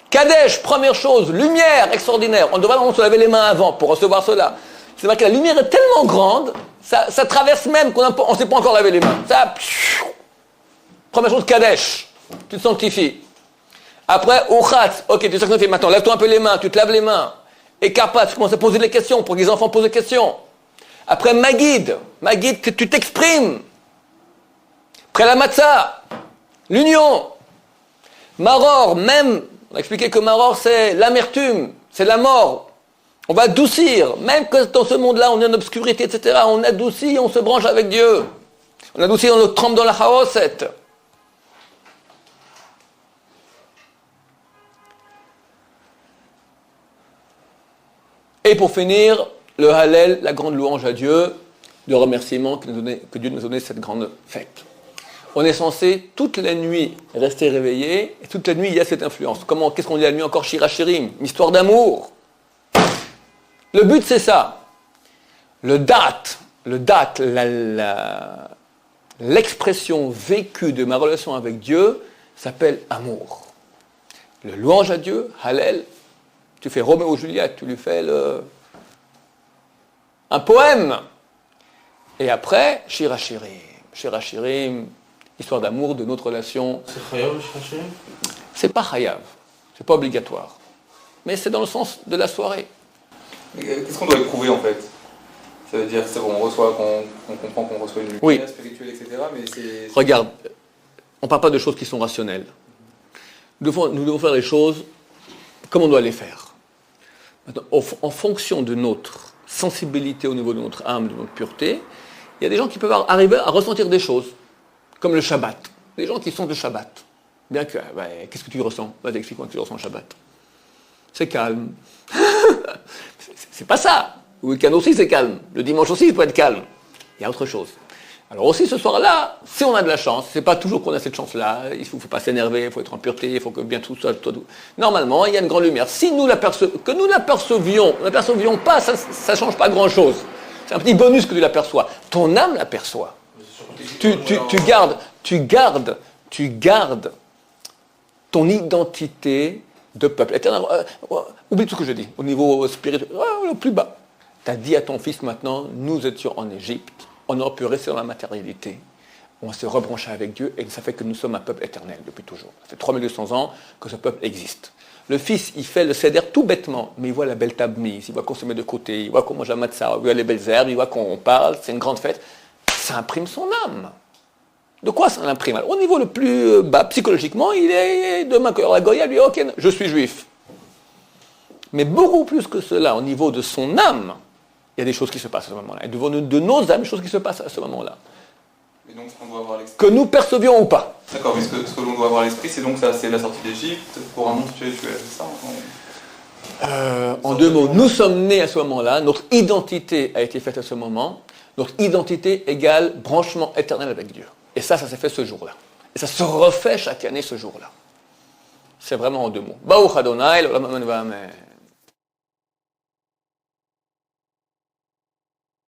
Kadesh, première chose, lumière extraordinaire. On devrait vraiment se laver les mains avant pour recevoir cela. C'est vrai que la lumière est tellement grande, ça traverse même qu'on ne s'est pas encore lavé les mains. Première chose, Kadesh, tu te sanctifies. Après, Uchatz, ok, tu te sanctifies maintenant, lève-toi un peu les mains, tu te laves les mains. Et Karpat, tu commences à poser des questions pour que les enfants posent des questions. Après Magid, que tu t'exprimes. Après la Matzah, l'union. Maror, même, on a expliqué que Maror c'est l'amertume, c'est la mort. On va adoucir, même que dans ce monde-là on est en obscurité, etc. On adoucit, on se branche avec Dieu. On adoucit, on trempe dans la chaoset. Et pour finir, le Hallel, la grande louange à Dieu, le remerciement que Dieu nous a donné cette grande fête. On est censé toute la nuit rester réveillé, et toute la nuit il y a cette influence. Qu'est-ce qu'on dit la nuit encore? Shirachirim, une histoire d'amour. Le but c'est ça. L'expression vécue de ma relation avec Dieu s'appelle amour. Le louange à Dieu, Hallel, tu fais Roméo et Juliette, tu lui fais un poème. Et après, Shirachirim, histoire d'amour de notre relation. C'est Chayav, le Shirachirim? C'est pas Chayav, c'est pas obligatoire. Mais c'est dans le sens de la soirée. Mais qu'est-ce qu'on doit éprouver en fait? Ça veut dire, c'est bon, on comprend qu'on reçoit une lumière Oui. spirituelle, etc. Mais c'est... Regarde, on ne parle pas de choses qui sont rationnelles. Nous devons faire les choses comme on doit les faire. Maintenant, en fonction de notre sensibilité au niveau de notre âme, de notre pureté, il y a des gens qui peuvent arriver à ressentir des choses, comme le Shabbat. Des gens qui sont de Shabbat. Bien que, qu'est-ce que tu ressens? Vas-y, explique-moi que tu ressens le Shabbat. C'est calme. C'est pas ça. Le week-end aussi, c'est calme. Le dimanche aussi, il peut être calme. Il y a autre chose. Alors aussi, ce soir-là, si on a de la chance, c'est pas toujours qu'on a cette chance-là, il ne faut pas s'énerver, il faut être en pureté, il faut que bien tout ça... Normalement, il y a une grande lumière. Si nous que nous l'apercevions, ne l'apercevions pas, ça ne change pas grand-chose. C'est un petit bonus que tu l'aperçois. Ton âme l'aperçoit. Tu gardes ton identité de peuple éternel. Oublie tout ce que je dis, au niveau spirituel, au plus bas. Tu as dit à ton fils maintenant, nous étions en Égypte, on aurait pu rester dans la matérialité. On s'est rebranché avec Dieu et ça fait que nous sommes un peuple éternel depuis toujours. Ça fait 3200 ans que ce peuple existe. Le fils, il fait le seder tout bêtement, mais il voit la belle table mise, il voit qu'on se met de côté, il voit qu'on mange un matzah, il voit les belles herbes, il voit qu'on parle, c'est une grande fête. Ça imprime son âme. De quoi ça l'imprime? Au niveau le plus bas, psychologiquement, il est demain que la Goya lui dit ok, je suis juif. Mais beaucoup plus que cela, au niveau de son âme, il y a des choses qui se passent à ce moment-là. Et de nos âmes, des choses qui se passent à ce moment-là. Et donc, ce qu'on doit avoir à l'esprit. Que nous percevions ou pas. D'accord, mais ce que l'on doit avoir à l'esprit, c'est donc ça, c'est la sortie d'Égypte pour un monde spirituel, c'est ça? En deux mots, nous sommes nés à ce moment-là, notre identité a été faite à ce moment, notre identité égale branchement éternel avec Dieu. Et ça s'est fait ce jour-là. Et ça se refait chaque année ce jour-là. C'est vraiment en deux mots. Baruch Adonai, l'olam amen v'amen.